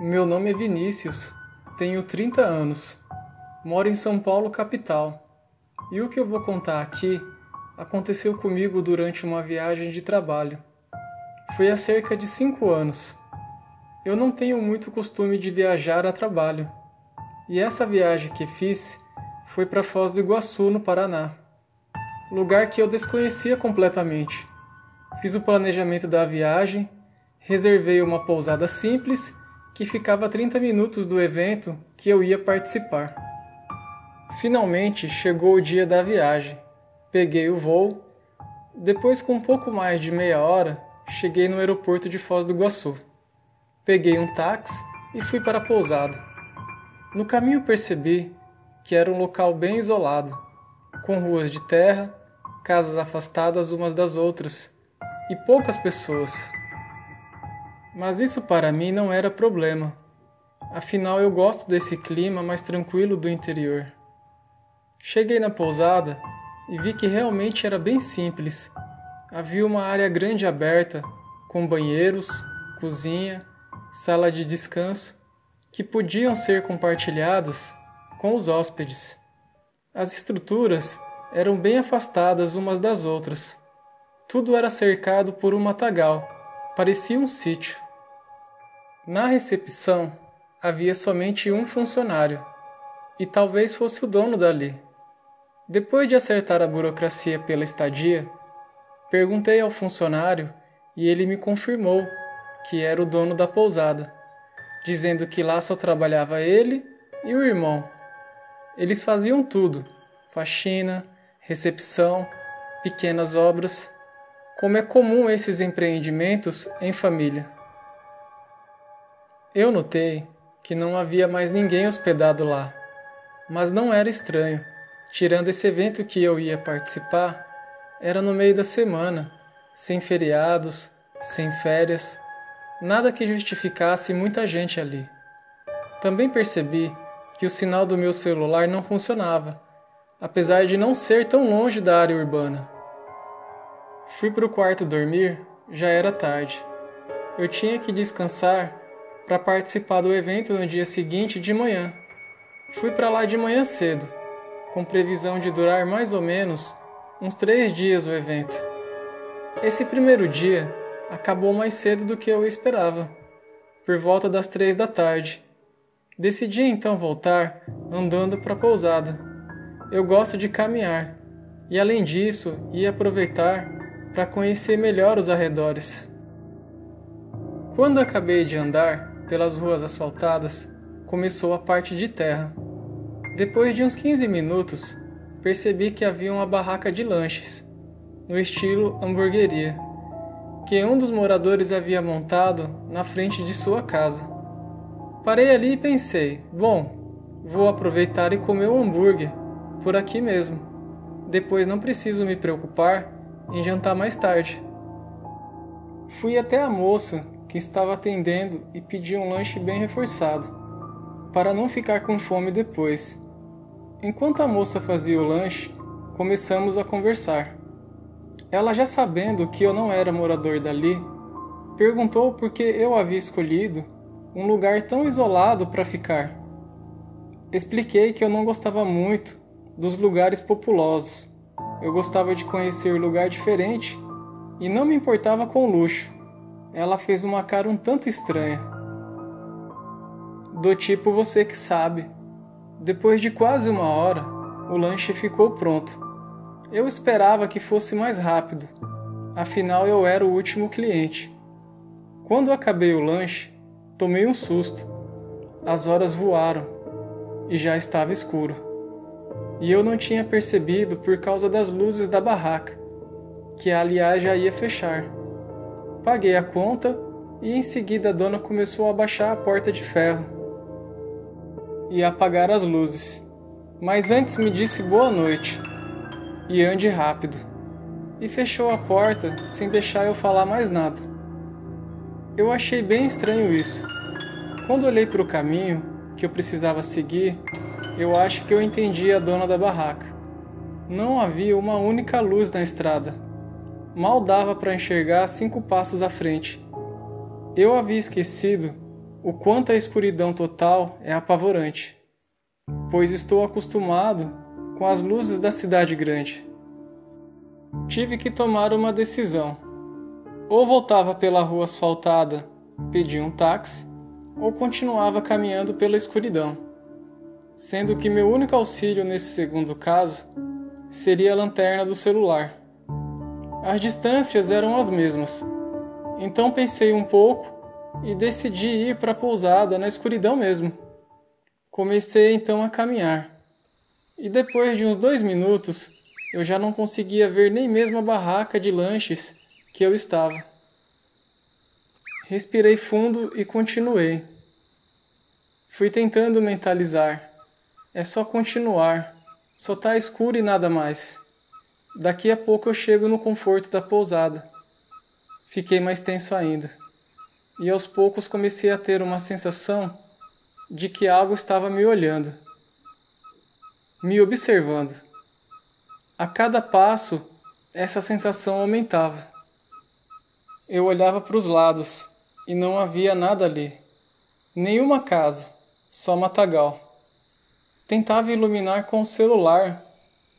Meu nome é Vinícius, tenho 30 anos, moro em São Paulo, capital. E o que eu vou contar aqui aconteceu comigo durante uma viagem de trabalho. Foi há cerca de 5 anos. Eu não tenho muito costume de viajar a trabalho. E essa viagem que fiz foi para Foz do Iguaçu, no Paraná. Lugar que eu desconhecia completamente. Fiz o planejamento da viagem, reservei uma pousada simples que ficava a 30 minutos do evento que eu ia participar. Finalmente chegou o dia da viagem. Peguei o voo. Depois, com um pouco mais de meia hora, cheguei no aeroporto de Foz do Iguaçu. Peguei um táxi e fui para a pousada. No caminho percebi que era um local bem isolado, com ruas de terra, casas afastadas umas das outras e poucas pessoas. Mas isso para mim não era problema. Afinal, eu gosto desse clima mais tranquilo do interior. Cheguei na pousada e vi que realmente era bem simples. Havia uma área grande aberta, com banheiros, cozinha, sala de descanso, que podiam ser compartilhadas com os hóspedes. As estruturas eram bem afastadas umas das outras. Tudo era cercado por um matagal, parecia um sítio. Na recepção havia somente um funcionário, e talvez fosse o dono dali. Depois de acertar a burocracia pela estadia, perguntei ao funcionário e ele me confirmou que era o dono da pousada, dizendo que lá só trabalhava ele e o irmão. Eles faziam tudo: faxina, recepção, pequenas obras, como é comum esses empreendimentos em família. Eu notei que não havia mais ninguém hospedado lá, mas não era estranho. Tirando esse evento que eu ia participar, era no meio da semana, sem feriados, sem férias, nada que justificasse muita gente ali. Também percebi que o sinal do meu celular não funcionava, apesar de não ser tão longe da área urbana. Fui para o quarto dormir, já era tarde. Eu tinha que descansar para participar do evento no dia seguinte de manhã. Fui para lá de manhã cedo, com previsão de durar mais ou menos uns 3 dias o evento. Esse primeiro dia acabou mais cedo do que eu esperava, por volta das 3 da tarde. Decidi então voltar andando para a pousada. Eu gosto de caminhar e, além disso, ia aproveitar para conhecer melhor os arredores. Quando acabei de andar pelas ruas asfaltadas, começou a parte de terra. Depois de uns 15 minutos, percebi que havia uma barraca de lanches, no estilo hamburgueria, que um dos moradores havia montado na frente de sua casa. Parei ali e pensei, bom, vou aproveitar e comer um hambúrguer, por aqui mesmo. Depois não preciso me preocupar em jantar mais tarde. Fui até a moça que estava atendendo e pedi um lanche bem reforçado, para não ficar com fome depois. Enquanto a moça fazia o lanche, começamos a conversar. Ela, já sabendo que eu não era morador dali, perguntou por que eu havia escolhido um lugar tão isolado para ficar. Expliquei que eu não gostava muito dos lugares populosos. Eu gostava de conhecer lugar diferente e não me importava com luxo. Ela fez uma cara um tanto estranha. Do tipo você que sabe. Depois de quase 1 hora, o lanche ficou pronto. Eu esperava que fosse mais rápido, afinal eu era o último cliente. Quando acabei o lanche, tomei um susto. As horas voaram e já estava escuro. E eu não tinha percebido por causa das luzes da barraca, que aliás já ia fechar. Paguei a conta e em seguida a dona começou a baixar a porta de ferro e apagar as luzes. Mas antes me disse boa noite e ande rápido, e fechou a porta sem deixar eu falar mais nada. Eu achei bem estranho isso. Quando olhei para o caminho que eu precisava seguir, eu acho que eu entendi a dona da barraca. Não havia uma única luz na estrada. Mal dava para enxergar 5 passos à frente. Eu havia esquecido o quanto a escuridão total é apavorante, pois estou acostumado com as luzes da cidade grande. Tive que tomar uma decisão. Ou voltava pela rua asfaltada, pedia um táxi, ou continuava caminhando pela escuridão, sendo que meu único auxílio nesse segundo caso seria a lanterna do celular. As distâncias eram as mesmas, então pensei um pouco e decidi ir para a pousada na escuridão mesmo. Comecei então a caminhar, e depois de uns 2 minutos eu já não conseguia ver nem mesmo a barraca de lanches que eu estava. Respirei fundo e continuei. Fui tentando mentalizar. É só continuar. Só tá escuro e nada mais. Daqui a pouco eu chego no conforto da pousada. Fiquei mais tenso ainda. E aos poucos comecei a ter uma sensação de que algo estava me olhando, me observando. A cada passo, essa sensação aumentava. Eu olhava para os lados e não havia nada ali. Nenhuma casa, só matagal. Tentava iluminar com o celular,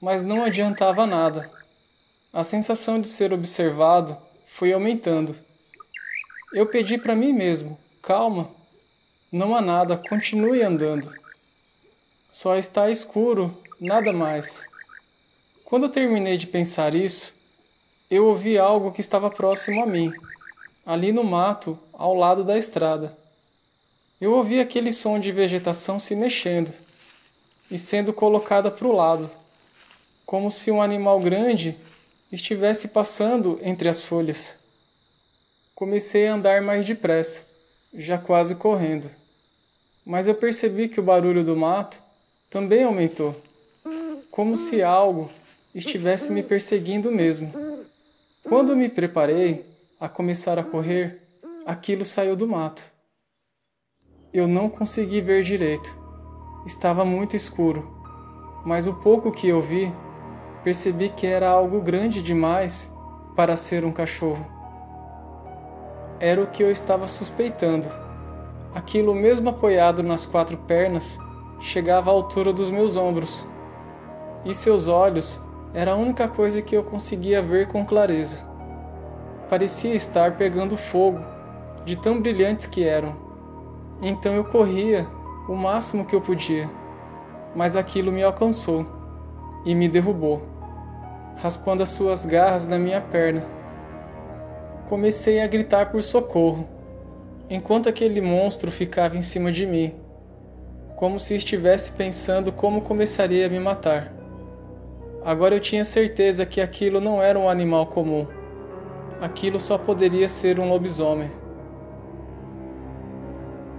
mas não adiantava nada. A sensação de ser observado foi aumentando. Eu pedi para mim mesmo, calma, não há nada, continue andando. Só está escuro, nada mais. Quando eu terminei de pensar isso, eu ouvi algo que estava próximo a mim, ali no mato, ao lado da estrada. Eu ouvi aquele som de vegetação se mexendo e sendo colocada para o lado, como se um animal grande estivesse passando entre as folhas. Comecei a andar mais depressa, já quase correndo. Mas eu percebi que o barulho do mato também aumentou, como se algo estivesse me perseguindo mesmo. Quando me preparei a começar a correr, aquilo saiu do mato. Eu não consegui ver direito. Estava muito escuro, mas o pouco que eu vi, percebi que era algo grande demais para ser um cachorro. Era o que eu estava suspeitando. Aquilo mesmo apoiado nas 4 pernas, chegava à altura dos meus ombros. E seus olhos era a única coisa que eu conseguia ver com clareza. Parecia estar pegando fogo, de tão brilhantes que eram. Então eu corria o máximo que eu podia, mas aquilo me alcançou e me derrubou, raspando as suas garras na minha perna. Comecei a gritar por socorro, enquanto aquele monstro ficava em cima de mim, como se estivesse pensando como começaria a me matar. Agora eu tinha certeza que aquilo não era um animal comum. Aquilo só poderia ser um lobisomem.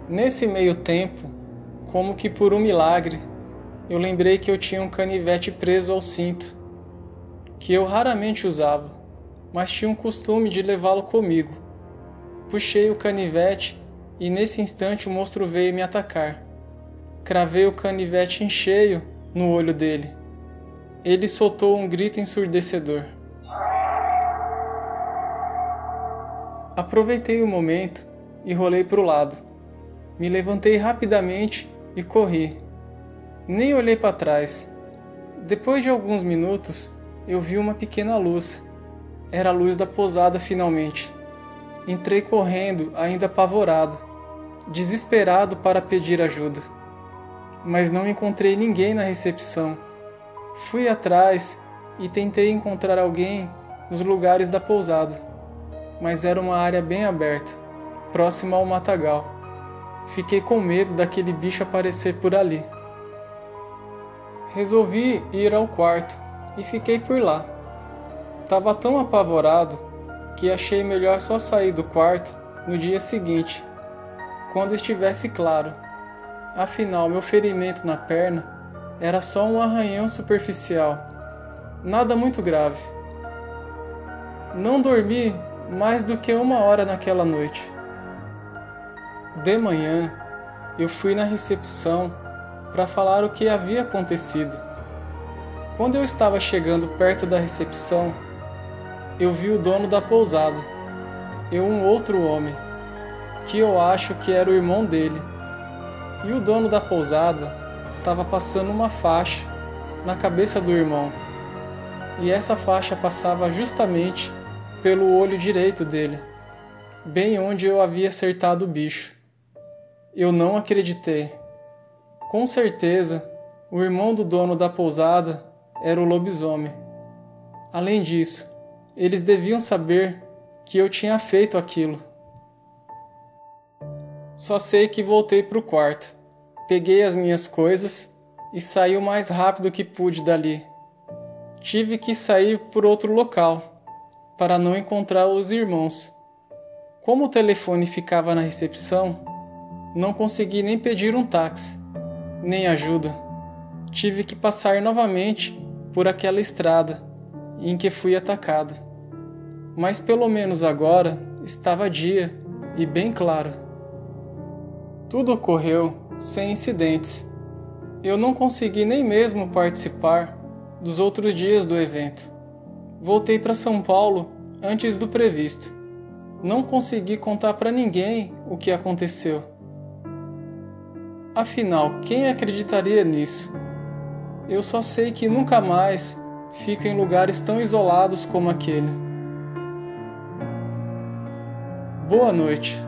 Nesse meio tempo, como que por um milagre, eu lembrei que eu tinha um canivete preso ao cinto, que eu raramente usava, mas tinha um costume de levá-lo comigo. Puxei o canivete e nesse instante o monstro veio me atacar. Cravei o canivete em cheio no olho dele. Ele soltou um grito ensurdecedor. Aproveitei o momento e rolei para o lado. Me levantei rapidamente e corri. Nem olhei para trás. Depois de alguns minutos, eu vi uma pequena luz. Era a luz da pousada finalmente. Entrei correndo, ainda apavorado, desesperado para pedir ajuda. Mas não encontrei ninguém na recepção. Fui atrás e tentei encontrar alguém nos lugares da pousada, mas era uma área bem aberta, próxima ao matagal. Fiquei com medo daquele bicho aparecer por ali. Resolvi ir ao quarto e fiquei por lá. Tava tão apavorado que achei melhor só sair do quarto no dia seguinte, quando estivesse claro. Afinal, meu ferimento na perna era só um arranhão superficial, nada muito grave. Não dormi mais do que 1 hora naquela noite. De manhã, eu fui na recepção para falar o que havia acontecido. Quando eu estava chegando perto da recepção, eu vi o dono da pousada e um outro homem. que eu acho que era o irmão dele. E o dono da pousada estava passando uma faixa na cabeça do irmão. E essa faixa passava justamente pelo olho direito dele, bem onde eu havia acertado o bicho. Eu não acreditei. Com certeza, o irmão do dono da pousada era o lobisomem. Além disso, eles deviam saber que eu tinha feito aquilo. Só sei que voltei para o quarto, peguei as minhas coisas e saí o mais rápido que pude dali. Tive que sair por outro local, para não encontrar os irmãos. Como o telefone ficava na recepção, não consegui nem pedir um táxi, nem ajuda. Tive que passar novamente por aquela estrada em que fui atacado. Mas pelo menos agora estava dia e bem claro. Tudo ocorreu sem incidentes. Eu não consegui nem mesmo participar dos outros dias do evento. Voltei para São Paulo antes do previsto. Não consegui contar para ninguém o que aconteceu. Afinal, quem acreditaria nisso? Eu só sei que nunca mais fico em lugares tão isolados como aquele. Boa noite.